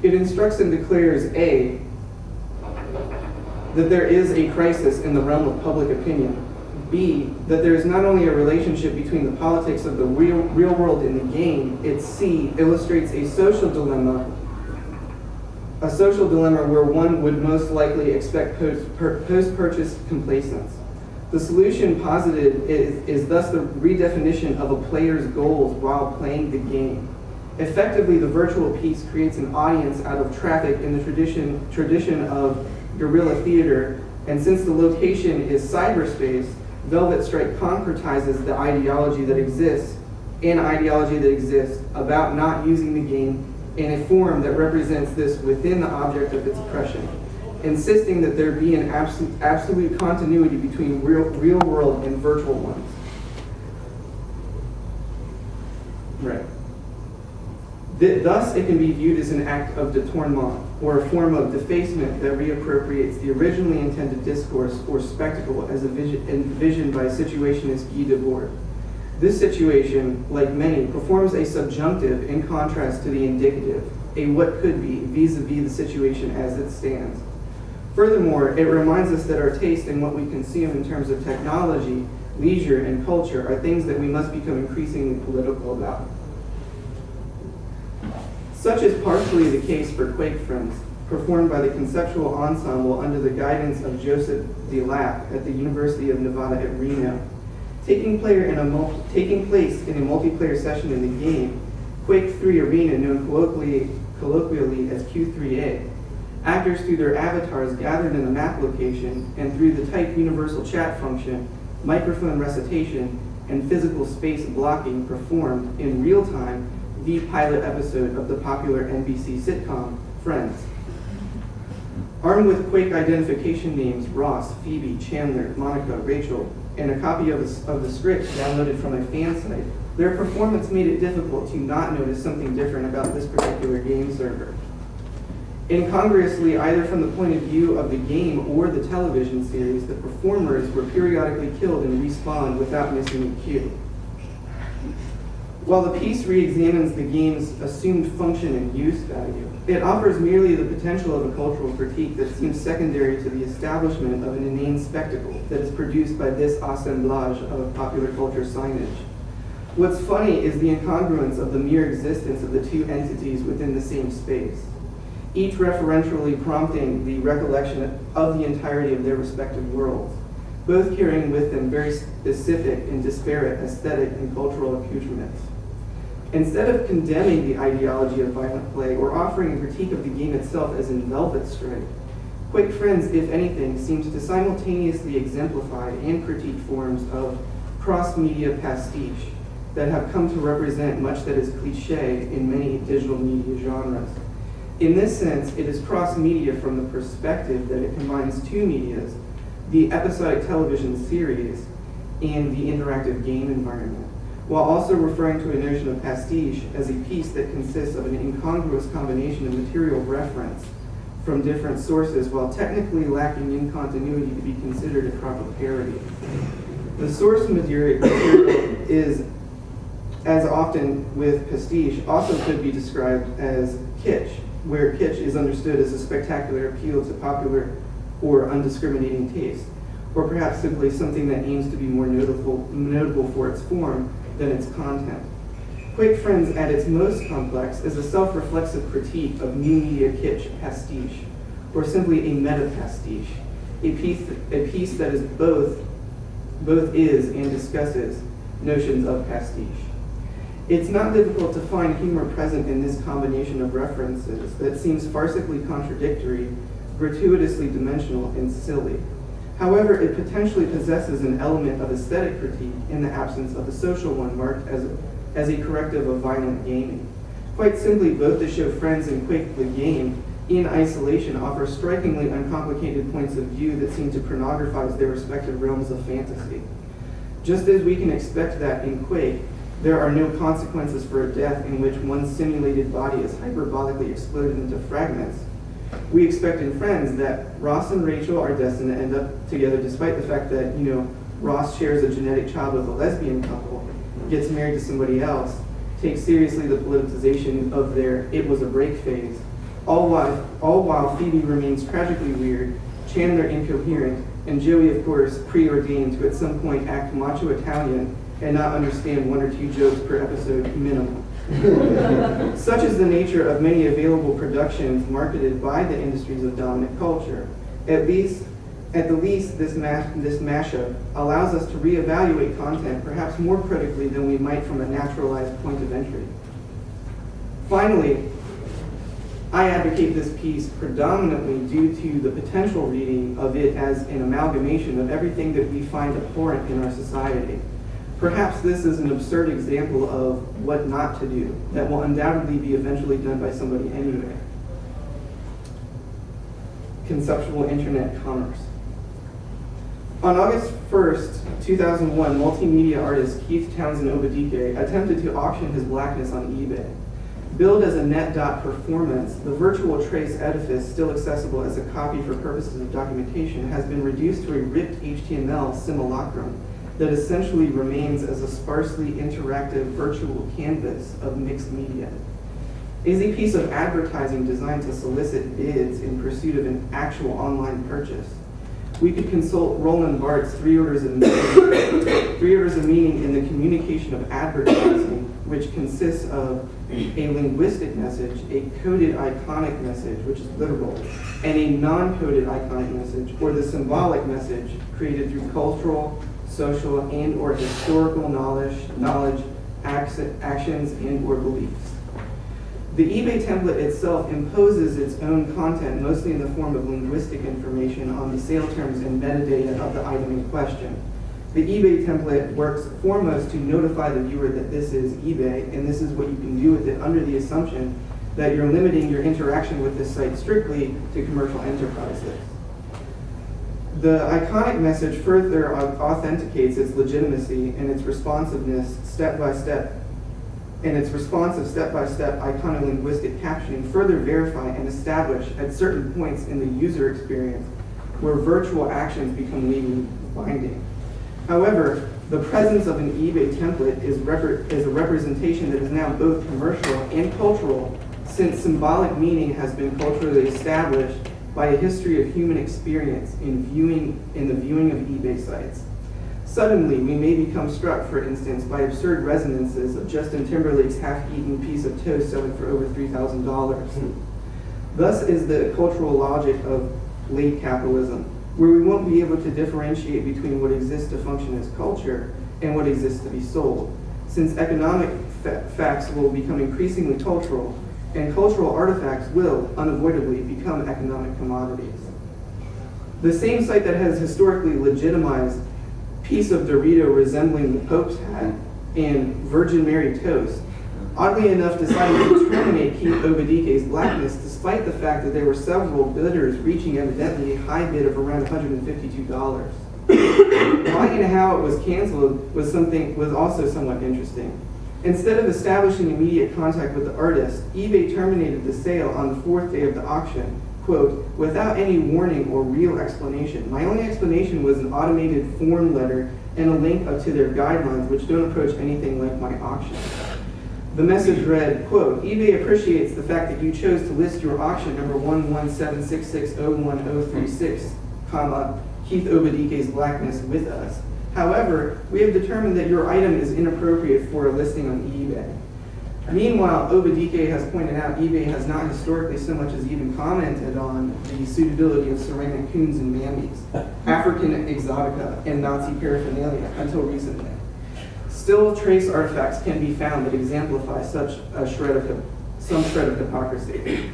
It instructs and declares A, that there is a crisis in the realm of public opinion. B, that there is not only a relationship between the politics of the real world and the game. It C, illustrates a social dilemma where one would most likely expect post-purchase complacence. The solution posited is thus the redefinition of a player's goals while playing the game. Effectively, the virtual piece creates an audience out of traffic in the tradition of guerrilla theater, and since the location is cyberspace, Velvet Strike concretizes the ideology that exists about not using the game in a form that represents this within the object of its oppression, insisting that there be an absolute continuity between real world and virtual ones. Right. Thus, it can be viewed as an act of détournement, or a form of defacement that reappropriates the originally intended discourse or spectacle as envisioned by situationist Guy Debord. This situation, like many, performs a subjunctive in contrast to the indicative, a what could be, vis-a-vis the situation as it stands. Furthermore, it reminds us that our taste in what we consume in terms of technology, leisure, and culture are things that we must become increasingly political about. Such is partially the case for Quake Friends, performed by the Conceptual Ensemble under the guidance of Joseph DeLapp at the University of Nevada at Reno. Taking place in a multiplayer session in the game, Quake 3 Arena, known colloquially as Q3A, actors through their avatars gathered in a map location and through the typed universal chat function, microphone recitation, and physical space blocking performed in real time the pilot episode of the popular NBC sitcom, Friends. Armed with Quake identification names Ross, Phoebe, Chandler, Monica, Rachel, and a copy of the script downloaded from a fan site, their performance made it difficult to not notice something different about this particular game server. Incongruously, either from the point of view of the game or the television series, the performers were periodically killed and respawned without missing a cue. While the piece re-examines the game's assumed function and use value, it offers merely the potential of a cultural critique that seems secondary to the establishment of an inane spectacle that is produced by this assemblage of popular culture signage. What's funny is the incongruence of the mere existence of the two entities within the same space, each referentially prompting the recollection of the entirety of their respective worlds, both carrying with them very specific and disparate aesthetic and cultural accoutrements. Instead of condemning the ideology of violent play or offering a critique of the game itself as in Velvet Strike, Quake Friends, if anything, seems to simultaneously exemplify and critique forms of cross-media pastiche that have come to represent much that is cliché in many digital media genres. In this sense, it is cross-media from the perspective that it combines two medias, the episodic television series and the interactive game environment, while also referring to a notion of pastiche as a piece that consists of an incongruous combination of material reference from different sources while technically lacking in continuity to be considered a proper parody. The source material is, as often with pastiche, also could be described as kitsch, where kitsch is understood as a spectacular appeal to popular or undiscriminating taste, or perhaps simply something that aims to be more notable for its form than its content. Quake Friends, at its most complex, is a self-reflexive critique of new media kitsch pastiche, or simply a meta-pastiche, a piece that is both is and discusses notions of pastiche. It's not difficult to find humor present in this combination of references that seems farcically contradictory, gratuitously dimensional, and silly. However, it potentially possesses an element of aesthetic critique in the absence of a social one marked as a corrective of violent gaming. Quite simply, both the show Friends and Quake the Game, in isolation, offer strikingly uncomplicated points of view that seem to pornographize their respective realms of fantasy. Just as we can expect that in Quake, there are no consequences for a death in which one simulated body is hyperbolically exploded into fragments, we expect in Friends that Ross and Rachel are destined to end up together despite the fact that, Ross shares a genetic child with a lesbian couple, gets married to somebody else, takes seriously the politicization of their "it was a break" phase, all while Phoebe remains tragically weird, Chandler incoherent, and Joey, of course, preordained to at some point act macho Italian and not understand 1 or 2 jokes per episode minimum. Such is the nature of many available productions marketed by the industries of dominant culture. At the least, this mashup allows us to reevaluate content perhaps more critically than we might from a naturalized point of entry. Finally, I advocate this piece predominantly due to the potential reading of it as an amalgamation of everything that we find abhorrent in our society. Perhaps this is an absurd example of what not to do that will undoubtedly be eventually done by somebody anyway. Conceptual internet commerce. On August 1st, 2001, multimedia artist Keith Townsend Obadike attempted to auction his blackness on eBay. Billed as a net dot performance, the virtual trace edifice, still accessible as a copy for purposes of documentation, has been reduced to a ripped HTML simulacrum that essentially remains as a sparsely interactive virtual canvas of mixed media. It is a piece of advertising designed to solicit bids in pursuit of an actual online purchase. We could consult Roland Barthes' three orders of meaning in the communication of advertising, which consists of a linguistic message, a coded iconic message, which is literal, and a non-coded iconic message, or the symbolic message created through cultural, social, and or historical knowledge, actions, and or beliefs. The eBay template itself imposes its own content, mostly in the form of linguistic information on the sale terms and metadata of the item in question. The eBay template works foremost to notify the viewer that this is eBay, and this is what you can do with it under the assumption that you're limiting your interaction with this site strictly to commercial enterprises. The iconic message further authenticates its legitimacy and its responsiveness step-by-step, and its responsive step-by-step iconolinguistic captioning further verify and establish at certain points in the user experience where virtual actions become legally binding. However, the presence of an eBay template is a representation that is now both commercial and cultural, since symbolic meaning has been culturally established by a history of human experience in the viewing of eBay sites. Suddenly, we may become struck, for instance, by absurd resonances of Justin Timberlake's half-eaten piece of toast selling for over $3,000. Thus is the cultural logic of late capitalism, where we won't be able to differentiate between what exists to function as culture and what exists to be sold, since economic facts will become increasingly cultural, and cultural artifacts will, unavoidably, become economic commodities. The same site that has historically legitimized piece of Dorito resembling the Pope's hat and Virgin Mary toast, oddly enough decided to terminate Keith Obadike's blackness despite the fact that there were several bidders reaching evidently a high bid of around $152. Why and how it was canceled was also somewhat interesting. Instead of establishing immediate contact with the artist, eBay terminated the sale on the 4th day of the auction, quote, without any warning or real explanation. My only explanation was an automated form letter and a link up to their guidelines, which don't approach anything like my auction. The message read, quote, eBay appreciates the fact that you chose to list your auction number 117660136, comma, Keith Obadike's blackness with us. However, we have determined that your item is inappropriate for a listing on eBay. Meanwhile, Obadike has pointed out eBay has not historically so much as even commented on the suitability of ceramic coons and mammies, African exotica, and Nazi paraphernalia until recently. Still, trace artifacts can be found that exemplify some shred of hypocrisy.